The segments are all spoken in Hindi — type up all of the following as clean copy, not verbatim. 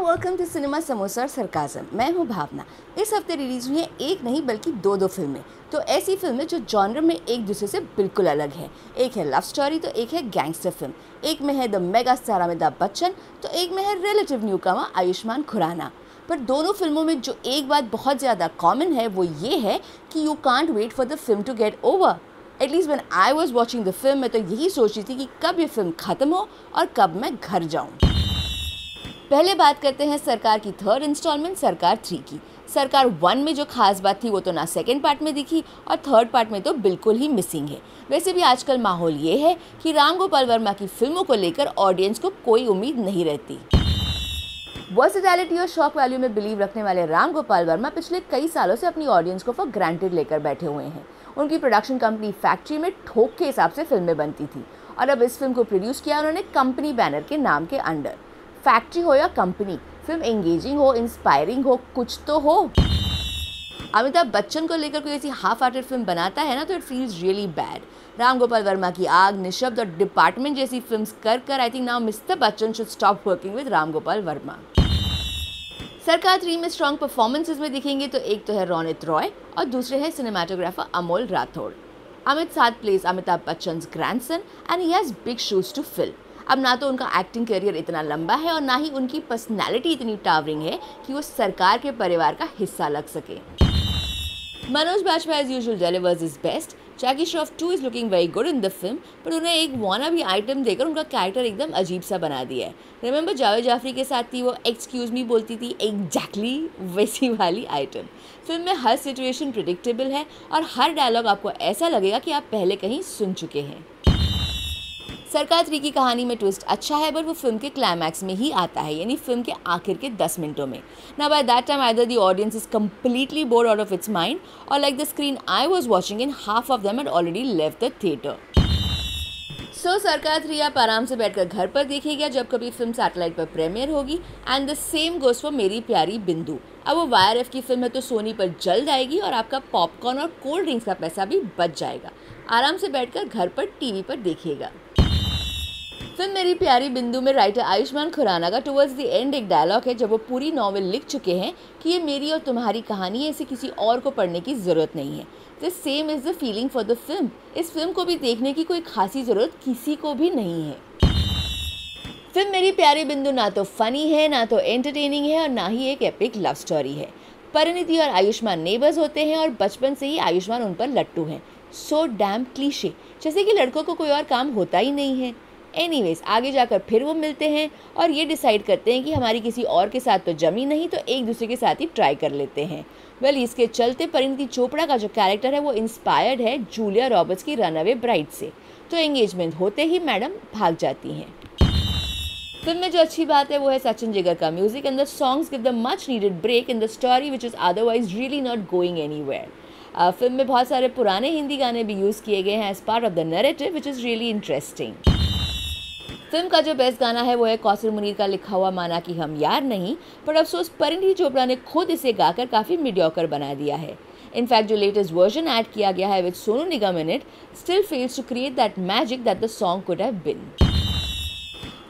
वेलकम टू सिनेमा समोसा और सरकाज़म। मैं हूं भावना। इस हफ्ते रिलीज हुई हैं एक नहीं बल्कि दो फिल्में। तो ऐसी फिल्में जो जॉनर में एक दूसरे से बिल्कुल अलग है। एक है लव स्टोरी तो एक है गैंगस्टर फिल्म। एक में है the mega star Amitabh Bachchan तो एक में है रिलेटिव न्यूकमर आयुष्मान खुराना। पर दोनों फिल्मों में जो एक बात बहुत ज़्यादा कॉमन है वो ये है कि you can't wait for the film to get over. At least when I was watching the film मैं तो यही सोच रही थी कि कब ये फिल्म ख़त्म हो और कब मैं घर जाऊँ। पहले बात करते हैं सरकार की थर्ड इंस्टॉलमेंट सरकार 3 की। सरकार 1 में जो खास बात थी वो तो ना सेकंड पार्ट में दिखी और थर्ड पार्ट में तो बिल्कुल ही मिसिंग है। वैसे भी आजकल माहौल ये है कि राम गोपाल वर्मा की फिल्मों को लेकर ऑडियंस को कोई उम्मीद नहीं रहती। वर्सेटैलिटी और शॉक वैल्यू में बिलीव रखने वाले राम गोपाल वर्मा पिछले कई सालों से अपनी ऑडियंस को फॉर ग्रांटेड लेकर बैठे हुए हैं। उनकी प्रोडक्शन कंपनी फैक्ट्री में ठोक के हिसाब से फिल्में बनती थी और अब इस फिल्म को प्रोड्यूस किया उन्होंने कंपनी बैनर के नाम के अंडर। फैक्ट्री हो या कंपनी, फिल्म एंगेजिंग हो, इंस्पायरिंग हो, कुछ तो हो। अमिताभ बच्चन को लेकर कोई ऐसी हाफ हार्टेड फिल्म बनाता है ना तो it feels really bad. Ram Gopal Verma की आग, निशब्द और डिपार्टमेंट जैसी फिल्म्स कर I think now mister Bachchan should stop working with Ram Gopal Verma. सरकार 3 में स्ट्रॉन्ग परफॉर्मेंसेज में दिखेंगे तो एक तो है रोनित रॉय और दूसरे है सिनेमाटोग्राफर अमोल राठौड़। अमित साथ plays Amitabh Bachchan grandson and he has big shoes to fill. अब ना तो उनका एक्टिंग करियर इतना लंबा है और ना ही उनकी पर्सनैलिटी इतनी टावरिंग है कि वो सरकार के परिवार का हिस्सा लग सके। Manoj Bajpayee as usual delivers his best. Jackie Shroff too is looking very good in the film पर उन्हें एक वाना भी आइटम देकर उनका कैरेक्टर एकदम अजीब सा बना दिया है। रिमेंबर जावेद जाफरी के साथ थी वो एक्सक्यूज मी बोलती थी, एग्जैक्टली वैसी वाली आइटम। फिल्म में हर सिचुएशन प्रिडिक्टेबल है और हर डायलॉग आपको ऐसा लगेगा कि आप पहले कहीं सुन चुके हैं। सरकार 3 की कहानी में ट्विस्ट अच्छा है बट वो फिल्म के क्लाइमैक्स में ही आता है, यानी फिल्म के आखिर के 10 मिनटों में। ना by that time either the audience is completely bored out of its mind और like the screen I was watching in half of them had already left the theatre. So Sarkar 3 आप आराम से बैठकर घर पर देखिएगा जब कभी फिल्म सैटेलाइट पर प्रीमियर होगी। And the same goes for मेरी प्यारी बिंदु। अब वो YRF की फिल्म है तो सोनी पर जल्द आएगी और आपका पॉपकॉर्न और कोल्ड ड्रिंक्स का पैसा भी बच जाएगा। आराम से बैठकर घर पर टीवी पर देखिएगा। फिल्म मेरी प्यारी बिंदु में राइटर आयुष्मान खुराना का टुवर्ड्स द एंड एक डायलॉग है जब वो पूरी नॉवेल लिख चुके हैं कि ये मेरी और तुम्हारी कहानी है, इसे किसी और को पढ़ने की ज़रूरत नहीं है। The same is the feeling for the film. इस फिल्म को भी देखने की कोई खासी ज़रूरत किसी को भी नहीं है। फिल्म मेरी प्यारी बिंदु ना तो फनी है, ना तो एंटरटेनिंग है और ना ही एक एपिक लव स्टोरी है। परिणीति और आयुष्मान नेबर्स होते हैं और बचपन से ही आयुष्मान उन पर लट्टू हैं। सो डैम क्लीशे, जैसे कि लड़कों को कोई और काम होता ही नहीं है। एनीवेज आगे जाकर फिर वो मिलते हैं और ये डिसाइड करते हैं कि हमारी किसी और के साथ तो जमी नहीं तो एक दूसरे के साथ ही ट्राई कर लेते हैं। वेल इसके चलते परिणीति चोपड़ा का जो कैरेक्टर है वो इंस्पायर्ड है जूलिया रॉबर्ट्स की रनअवे ब्राइड से। तो एंगेजमेंट होते ही मैडम भाग जाती हैं। फिल्म में जो अच्छी बात है वो है सचिन जिगर का music and the songs give the much needed break in the story which is otherwise really not going anywhere. Film में बहुत सारे पुराने हिंदी गाने भी यूज़ किए गए हैं as part of the narrative which is really interesting. Film का जो बेस्ट गाना है वो है कौसर मुनीर का लिखा हुआ माना कि हम यार नहीं, पर अफसोस परिणीति चोपड़ा ने खुद इसे गाकर काफ़ी मीडियोकर बना दिया है। इनफैक्ट जो लेटेस्ट वर्जन ऐड किया गया है with Sonu Nigam in it still fails to create that magic that the song could have been.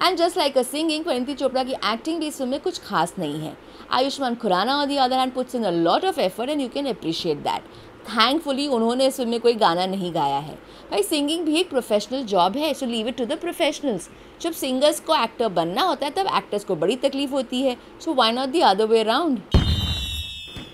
And just like a singing, Parineeti Chopra की एक्टिंग भी इस फिल्म में कुछ खास नहीं है। Ayushmann Khurrana on the other hand puts in a lot of effort and you can appreciate that. Thankfully उन्होंने इस फिल्म में कोई गाना नहीं गाया है। भाई सिंगिंग भी एक प्रोफेशनल जॉब है, so leave it to the professionals. जब सिंगर्स को एक्टर बनना होता है तब एक्टर्स को बड़ी तकलीफ होती है, so why not the other way around.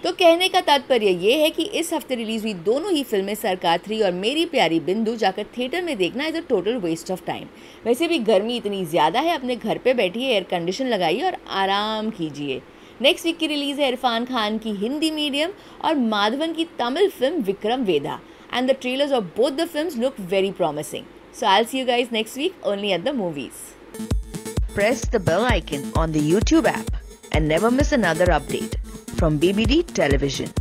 तो कहने का तात्पर्य ये है कि इस हफ्ते रिलीज हुई दोनों ही फिल्में सरकार 3 और मेरी प्यारी बिंदु जाकर थिएटर में देखना is a total waste of time. वैसे भी गर्मी इतनी ज़्यादा है, अपने घर पे बैठिए, एयर कंडीशन लगाइए और आराम कीजिए। नेक्स्ट वीक की रिलीज है इरफान खान की हिंदी मीडियम और माधवन की Tamil film Vikram Vedha and the trailers of both the films look very promising. So I'll see you guys next week only at the movies. Press the bell icon on the YouTube app and never miss another update from BBD Television.